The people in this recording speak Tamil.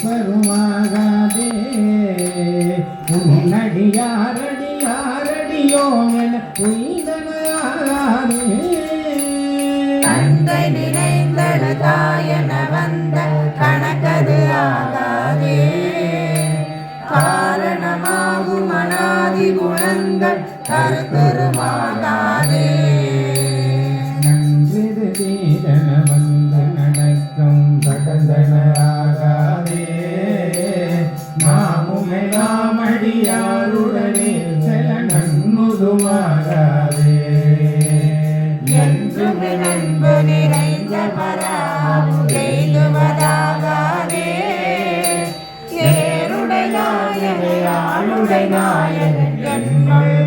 பருமாகாதே உன்னடியாரடியாரடியோ என உய்தனாகாதே தந்தை நினைந்தது தாயன வந்த கணக்கது ஆகாதே காரணமாகும் அனாதி குணங்கள் கருத்துருமாகாதே நன்றிது தீதன வந்து நடக்கும் கடந்தனாகாதே நாமுமெல்லாம் அடியாருடனே செல நன்முதுமாகாதே என்றும் நண்பு நிறைந்தவராம் எய்துவதாகாதே ஏருடை நாயகன் என்னுள்